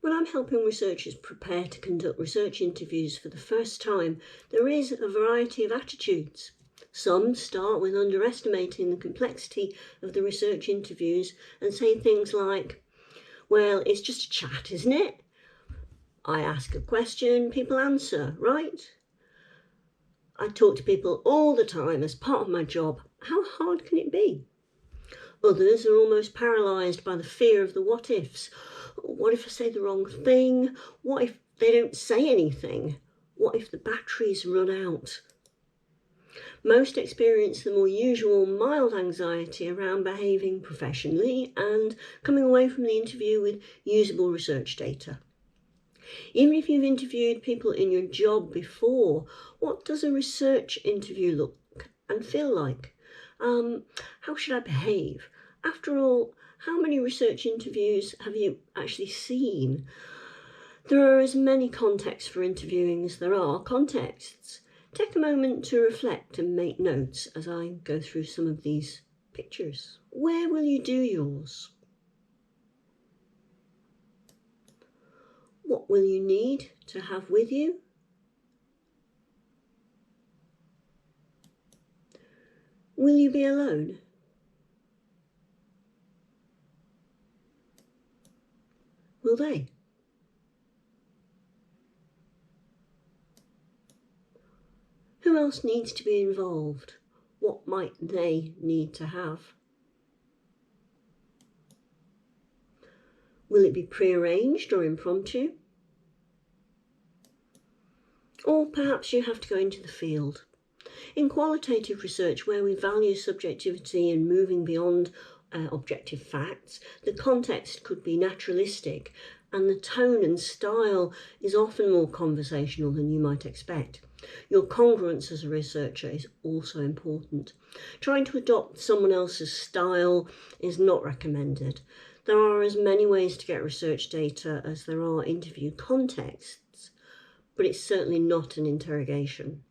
When I'm helping researchers prepare to conduct research interviews for the first time, there is a variety of attitudes. Some start with underestimating the complexity of the research interviews and say things like, well, it's just a chat, isn't it? I ask a question, people answer, right? I talk to people all the time as part of my job. How hard can it be? Others are almost paralysed by the fear of the what-ifs. What if I say the wrong thing? What if they don't say anything? What if the batteries run out? Most experience the more usual mild anxiety around behaving professionally and coming away from the interview with usable research data. Even if you've interviewed people in your job before, what does a research interview look and feel like? How should I behave? After all, how many research interviews have you actually seen? There are as many contexts for interviewing as there are contexts. Take a moment to reflect and make notes as I go through some of these pictures. Where will you do yours? What will you need to have with you? Will you be alone? Will they? Who else needs to be involved? What might they need to have? Will it be prearranged or impromptu? Or perhaps you have to go into the field. In qualitative research, where we value subjectivity and moving beyond objective facts, the context could be naturalistic, and the tone and style is often more conversational than you might expect. Your congruence as a researcher is also important. Trying to adopt someone else's style is not recommended. There are as many ways to get research data as there are interview contexts, but it's certainly not an interrogation.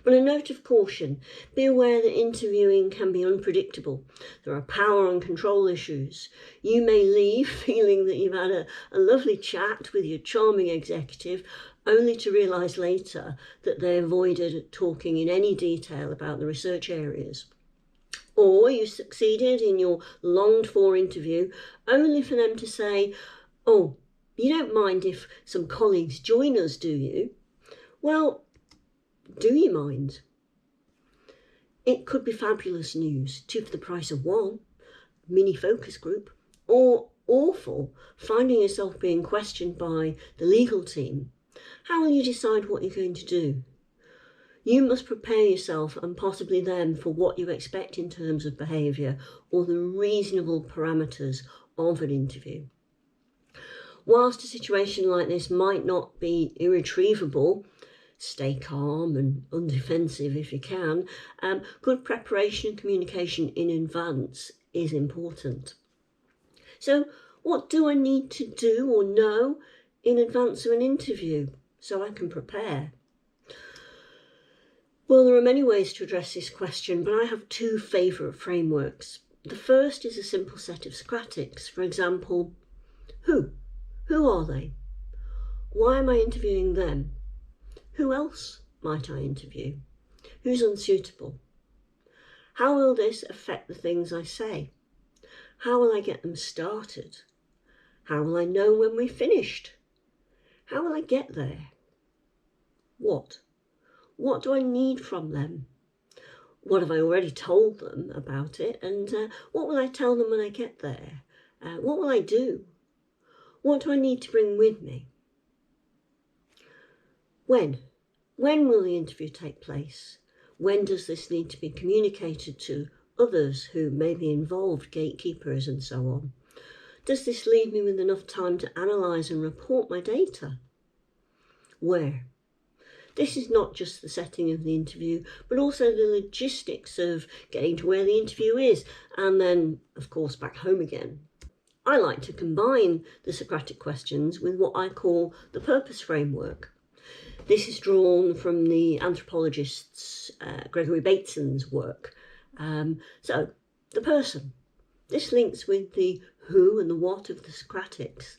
But a note of caution, be aware that interviewing can be unpredictable. There are power and control issues. You may leave feeling that you've had a lovely chat with your charming executive, only to realise later that they avoided talking in any detail about the research areas. Or you succeeded in your longed-for interview, only for them to say, oh, you don't mind if some colleagues join us, do you? Well, do you mind? It could be fabulous news, 2 for the price of 1, mini focus group, or awful, finding yourself being questioned by the legal team. How will you decide what you're going to do? You must prepare yourself and possibly them for what you expect in terms of behaviour or the reasonable parameters of an interview. Whilst a situation like this might not be irretrievable, stay calm and undefensive if you can. Good preparation and communication in advance is important. So what do I need to do or know in advance of an interview so I can prepare? Well, there are many ways to address this question, but I have 2 favourite frameworks. The first is a simple set of Socratics. For example, who? Who are they? Why am I interviewing them? Who else might I interview? Who's unsuitable? How will this affect the things I say? How will I get them started? How will I know when we're finished? How will I get there? What? What do I need from them? What have I already told them about it? And what will I tell them when I get there? What will I do? What do I need to bring with me? When? When will the interview take place? When does this need to be communicated to others who may be involved, gatekeepers and so on? Does this leave me with enough time to analyse and report my data? Where? This is not just the setting of the interview, but also the logistics of getting to where the interview is, and then, of course, back home again. I like to combine the Socratic questions with what I call the purpose framework. This is drawn from the anthropologist's Gregory Bateson's work. So, the person. This links with the who and the what of the Socratics.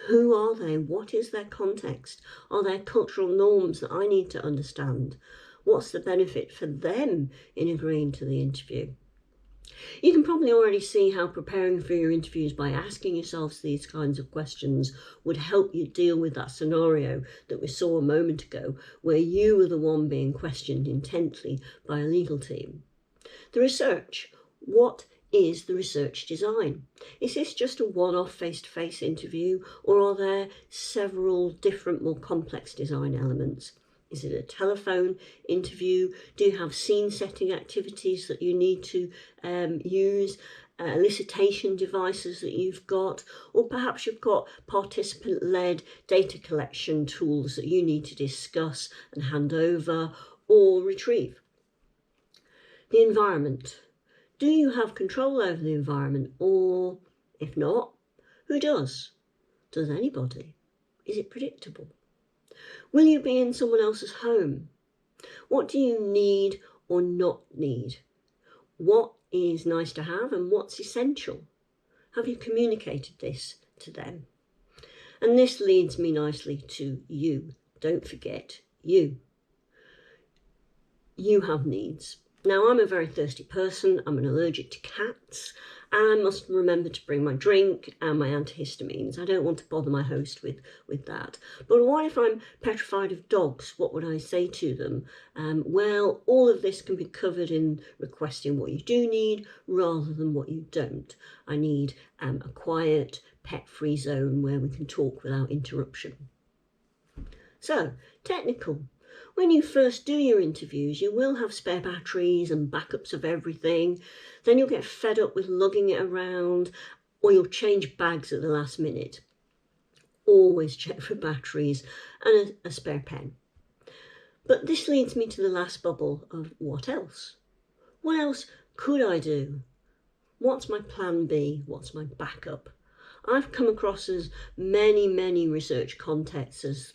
Who are they? What is their context? Are there cultural norms that I need to understand? What's the benefit for them in agreeing to the interview? You can probably already see how preparing for your interviews by asking yourselves these kinds of questions would help you deal with that scenario that we saw a moment ago, where you were the one being questioned intently by a legal team. The research. What is the research design? Is this just a one-off face-to-face interview, or are there several different, more complex design elements? Is it a telephone interview? Do you have scene-setting activities that you need to use? Elicitation devices that you've got, or perhaps you've got participant-led data collection tools that you need to discuss and hand over or retrieve. The environment. Do you have control over the environment, or if not, who does? Does anybody? Is it predictable? Will you be in someone else's home? What do you need or not need? What is nice to have and what's essential? Have you communicated this to them? And this leads me nicely to you. Don't forget you. You have needs. Now, I'm a very thirsty person, I'm an allergic to cats, and I must remember to bring my drink and my antihistamines. I don't want to bother my host with that. But what if I'm petrified of dogs? What would I say to them? Well, all of this can be covered in requesting what you do need rather than what you don't. I need a quiet, pet-free zone where we can talk without interruption. So, technical. When you first do your interviews, you will have spare batteries and backups of everything. Then you'll get fed up with lugging it around, or you'll change bags at the last minute. Always check for batteries and a spare pen. But this leads me to the last bubble of what else? What else could I do? What's my plan B? What's my backup? I've come across as many research contexts as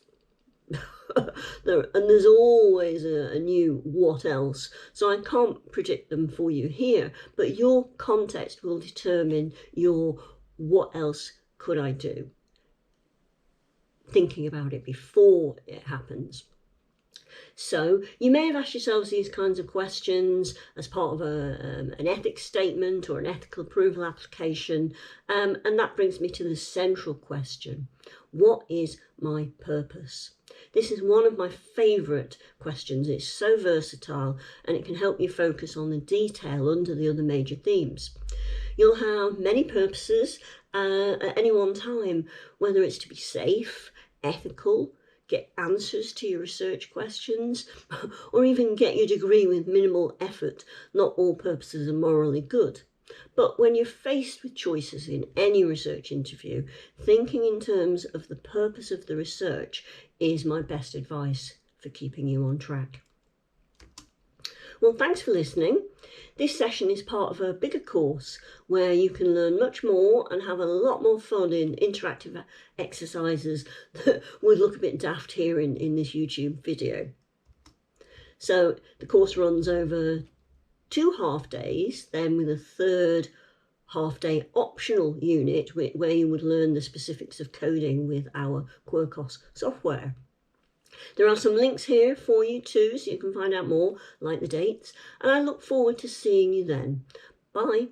and there's always a new what else, so I can't predict them for you here, but your context will determine your what else could I do, thinking about it before it happens. So you may have asked yourselves these kinds of questions as part of an ethics statement or an ethical approval application, and that brings me to the central question. What is my purpose? This is one of my favourite questions. It's so versatile and it can help you focus on the detail under the other major themes. You'll have many purposes at any one time, whether it's to be safe, ethical, get answers to your research questions, or even get your degree with minimal effort. Not all purposes are morally good. But when you're faced with choices in any research interview, thinking in terms of the purpose of the research is my best advice for keeping you on track. Well, thanks for listening. This session is part of a bigger course where you can learn much more and have a lot more fun in interactive exercises that would look a bit daft here in this YouTube video. So the course runs over 2 half days, then with a third half day optional unit where you would learn the specifics of coding with our Qualitative software. There are some links here for you too, so you can find out more, like the dates, and I look forward to seeing you then. Bye.